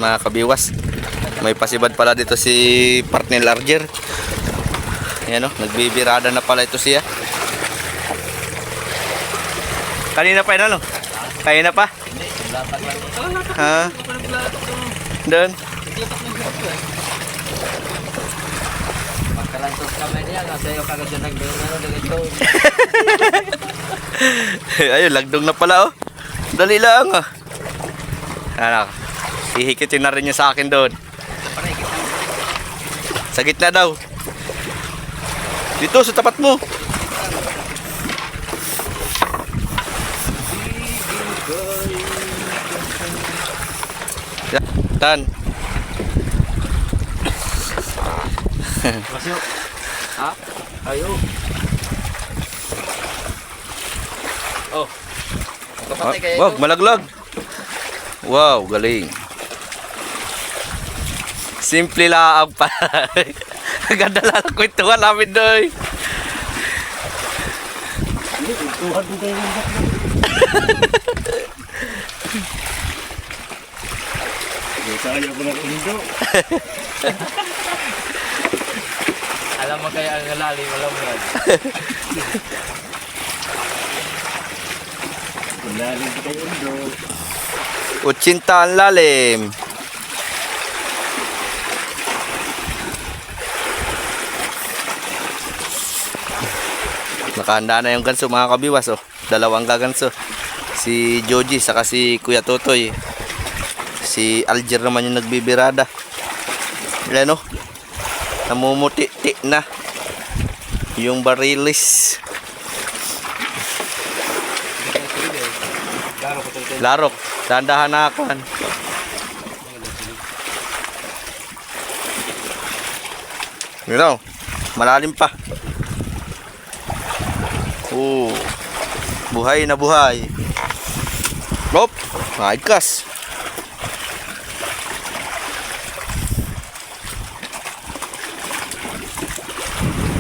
mga kabiwas. May pasibad pala dito si partner Larger. Ayan o, nagbibirada na pala ito siya. Kanina pa yun ano? Kanina pa? Ha? Doon? Pagkalantos kami niya, kasi yung kagad yung nagbiro na ito. Ayun, lagdong na pala oh. Dali lang ah. Ano, hihikitin na rin niya sa akin doon. Sa gitna daw. Dito sa tapat mo. Tan. Masyo. Ha? Ayo. Oh. Kapatay kayo. Wow, malaglag. Wow, galing. Simple lang pa. Ganda lang ang kwentuhan namin doy. Tuhan mo kayo. Saya ko na kundo. Alam mo kaya ang lalim, alam mo yan. Lalim ko kayo kundo. 80 ang lalim. Nakahanda na yung ganso mga kabiwas oh. Dalawang gaganso. Si Joji saka si Kuya Totoy. Si Alger naman yung nagbibirada. Ayan oh. Namumuti-ti na yung barilis. Larok. Dandahan na ako. You know, malalim pa. Oh. Buhay na buhay. Hop, maikas.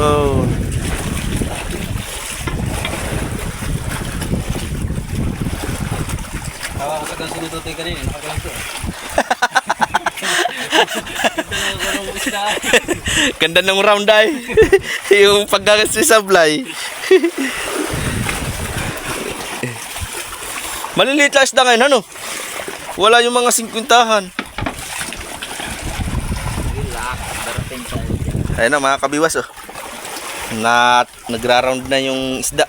Oh. Ako sa kanso nito tayo kanina, nakakanso. Ganda ng round ay. Yung paggagas ni Sablay. Maliliit lang isda ngayon, ano? Wala yung mga 50-han. Ayun na mga kabiwas oh. Nagra-round na yung isda.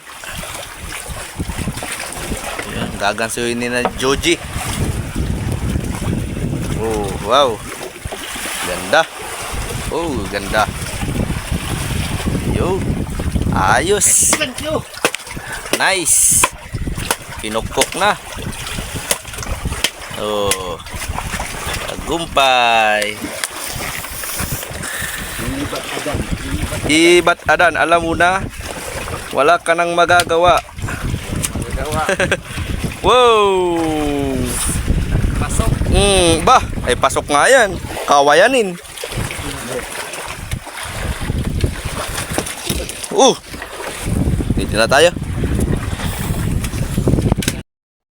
Ayan, gagansuhin ni na Joji. Oh, wow. Ganda. Oh, ganda. Yo. Ayos. Nice. Kinukok na. Oh. Tagumpay. Ibat adan, alam mo na, wala ka nang magagawa. Wow. Pasok. Bah, ay pasok nga yan. Kawayanin. Dito na tayo.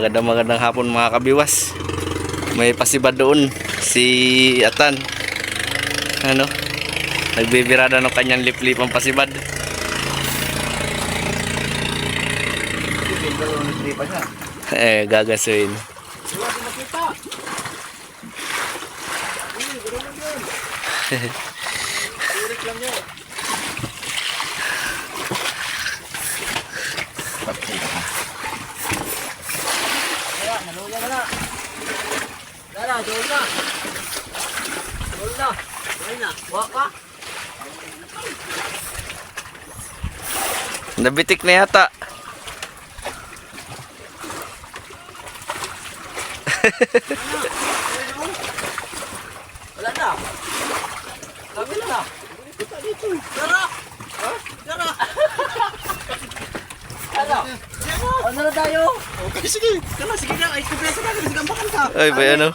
Magandang hapon mga kabiwas. May pasibad doon si Atan. Ano? Nagbibirada ng kanyang lip-lipang pasibad. Gagasuin. Nabitik na yata. Wala na. Lagi na na. Kita dito. Tara. Ha? Tara. Ano? Ano na tayo? Okay, sige. Tara, sige na. Ay, kumpresa na. Sige, gambakan ka. Ay, ba ano?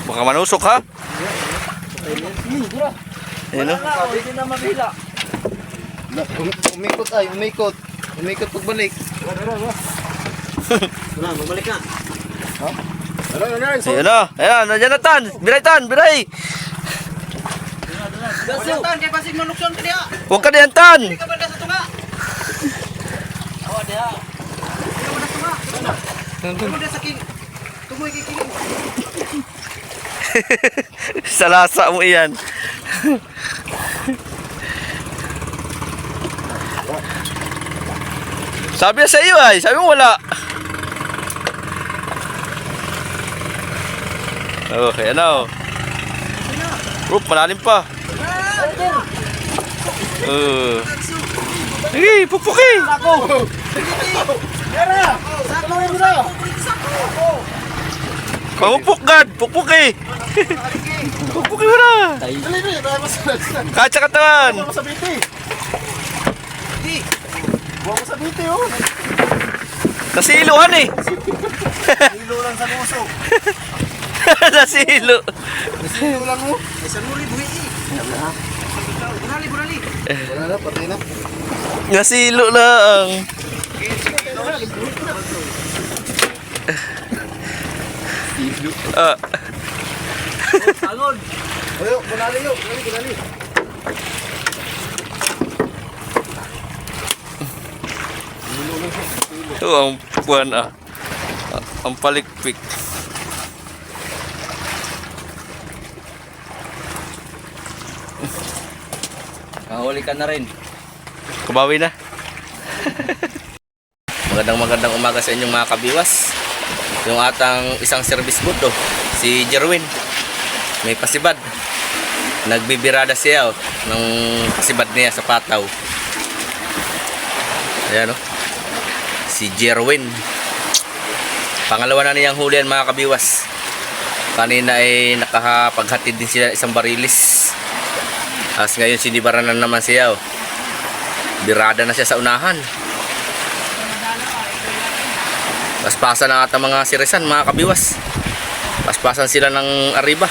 Baka manusok ha? Ano? Hindi na mabila. Umikot ay, umikot. Umikot pagbalik. Wala, bumalik na. Ayan na. Ayan, nandiyan na tan. Biray tan, biray. Gaso. Tan, kay pasig manuksyon ka diha. Huwag ka diyan tan. Hindi ka ba sa tunga? Oh, diha. Hindi ka ba sa tunga? Ano diha sa king? Tumoy kay king. Sa lasa mo iyan. Sabi na sa iyo ay, sabi mo wala. Okay, ano? Malalim pa. Sige, pukpuki. Ako. Yara. Sako mo na. Pamupukgad, pukpuki. Pukpuki mo na. Dali ni, tayo masalat. Kahit sa katawan. Buwa mo sa biti. Di. Buwa mo sa biti oh. Nasiluhan eh. Hilo lang sa muso. Nasilo. Hilo lang mo. Ay sanuri buhi. Burali. Wala na, patay na. Nasilo lang. Ah. Salon. Ayo, bunali yo. Bunali. Ito ang buwan ah. Ang palikpik. Huli ka na rin. Kumawi na. Magandang umaga sa inyong mga kabiwas. Yung atang isang service boat oh, si Jerwin. May pasibad. Nagbibirada siya oh, ng pasibad niya sa pataw. Ayan oh. Si Jerwin. Pangalawa na niyang hulihan mga kabiwas. Kanina ay nakapaghatid din sila isang barilis. As ngayon sinibaran na naman siya oh. Birada na siya sa unahan. Paspasan na ata mga sirisan mga kabiwas. Paspasan sila ng arriba.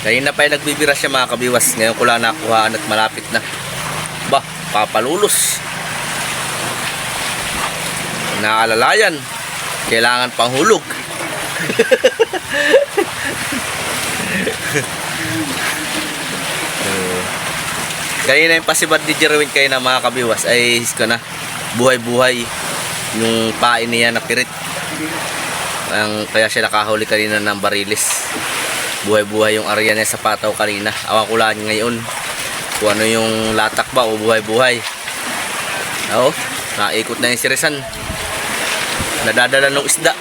Kanina pa yung nagbibira siya mga kabiwas. Ngayon ko lang nakuhaan at malapit na. Ba, papalulos. Naalalayan. Kailangan pang hulog. Kanina yung pasibad ni Jerwin kayo na mga kabiwas ay buhay-buhay yung pain niya na pirit. Kaya siya nakahuli kanina ng barilis. Buhay-buhay yung area niya sa pataw kanina. Awan ko lang ngayon kung ano yung latak ba o buhay-buhay. Oo, naikot na yung sirisan. Nadadala ng isda.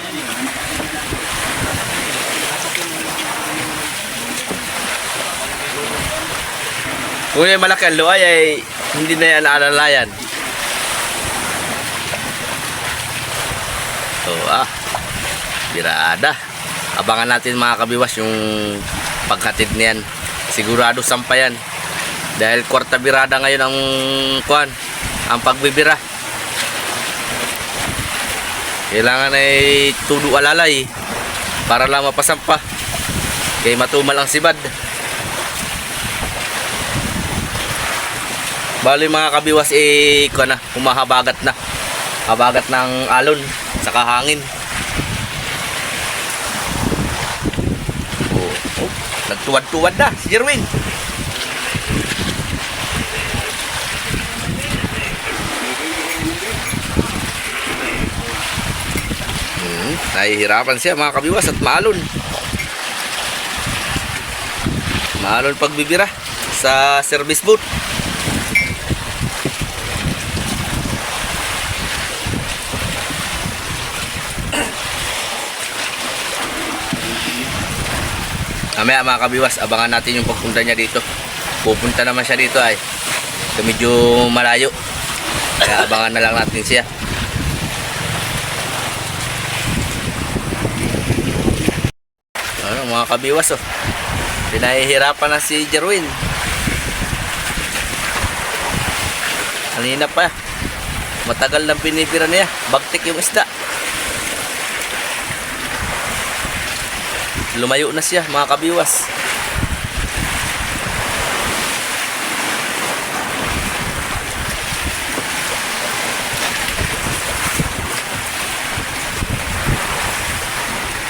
Kung yung malaki ang luay ay hindi na yan aalalayan. So birada. Abangan natin mga kabiwas yung paghatid niyan. Sigurado sampayan. Dahil kwarta birada ngayon ang pagbibira. Kailangan ay tudo alalay para lang mapasampa. Kaya matumal ang sibad. Bali mga kabiwas humahabagat na. Habagat ng alon sa hangin. Nagtuwad-tuwad na si Jerwin. Nahihirapan siya mga kabiwas at maalon. Maalon pagbibira sa service boat. Mamaya mga kabiwas, abangan natin yung pagpunta niya dito. Pupunta naman siya dito ay medyo malayo. Kaya abangan na lang natin siya. Ano mga kabiwas oh. Pinahihirapan na si Jerwin. Kanina pa. Matagal nang pinipira niya. Bagtik yung isda. Lumayo na siya mga kabiwas.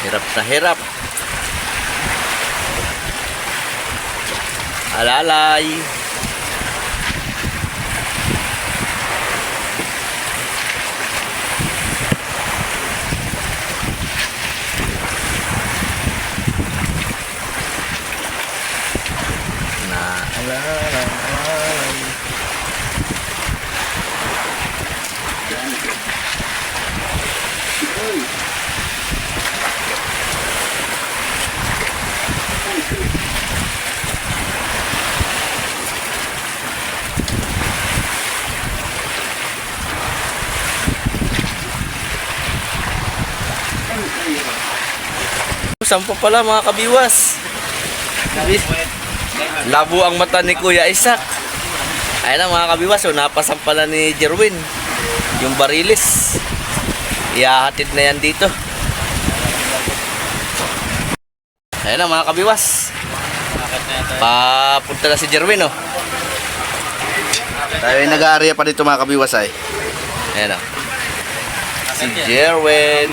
Hirap na hirap. Alalay. Sampo pala mga kabiwas. Labo ang mata ni Kuya Isaac. Ayan na mga kabiwas, so napasam pala ni Jerwin yung barilis. Ihahatid na yan dito. Ayan na mga kabiwas. Papunta na si Jerwin, oh. Tayo ay nag-aarya pa dito mga kabiwas ay. Ayan, oh. Si Jerwin.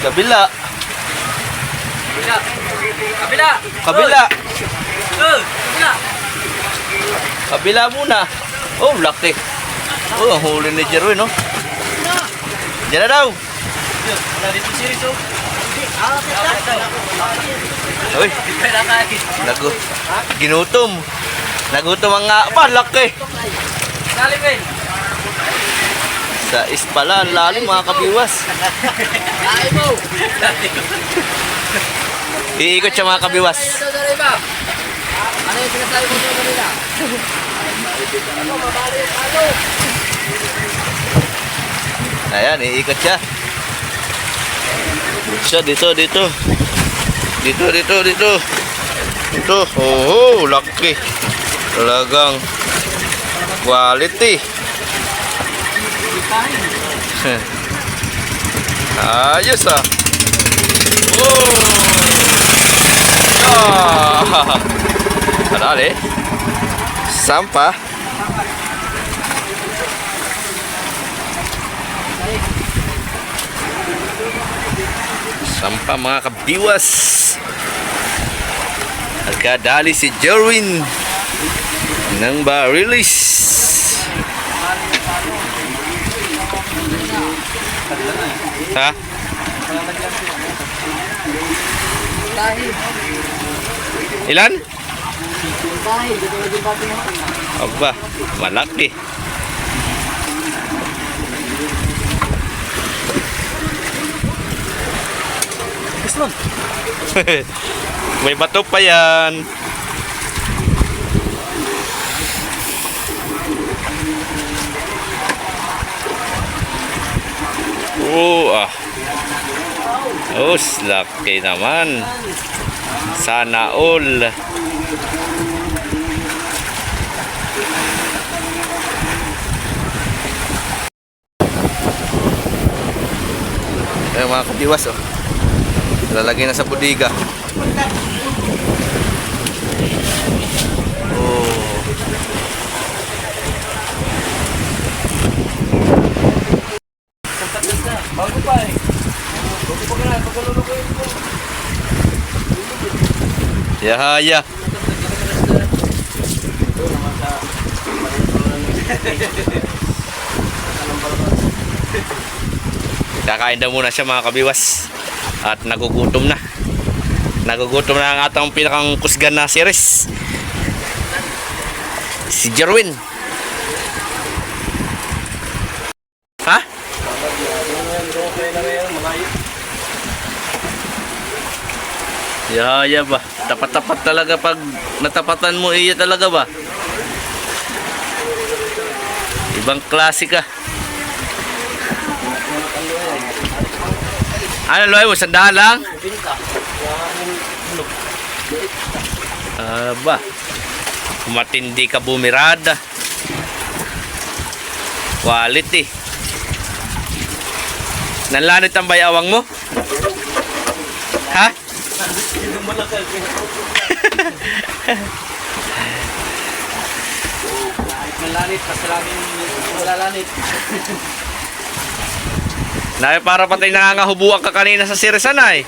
Kabila. Kabila. Kabila. Kabila. Kabila muna. Oh, laki. Oh, ang huli ni Jerwin, no? Diyan na daw. Wala dito series, oh. Uy, ginutom. Nagutom ang nga. Ba, laki. Dali, Ben. Sa pala, ang lalim mga kabiwas. Ay mo. Iikot siya mga kabiwas. Ano yung sinasabi mo sa kanila? Ano, mabali yung ano? Ayan, iikot siya. Siya, dito. Dito. Ito. Oh, laki. Talagang quality. Ayos ah. Oh. Ah. Dali. Sampah. Sampah mga kabiwas. Nagkadali si Jerwin ng barilis. Ha? Ilan? Aba, malaki. May bato pa yan. Oh, ah. Oh, laki naman. Sana all. Ayan mga kabiwas, oh. Lalagay na sa bodega. Oh. Bago pa eh. Bago pa ka na. Pagkalulukoy ko. Yahaya. Kakain daw muna siya mga kabiwas. At nagugutom na. Nagugutom na ang atang pinakang kusgan na series. Si Jerwin. Ha? Yaya ba? Tapat-tapat talaga pag natapatan mo iya talaga ba? Ibang klase ka. Ano loy mo? Sandahan lang? Ba? Matindi ka bumirada. Quality. Nanlanit ang bayawang mo? Ha? Malanit, pasalangin malalanit. Para patay nangangahubuan ka kanina sa sirisan ay.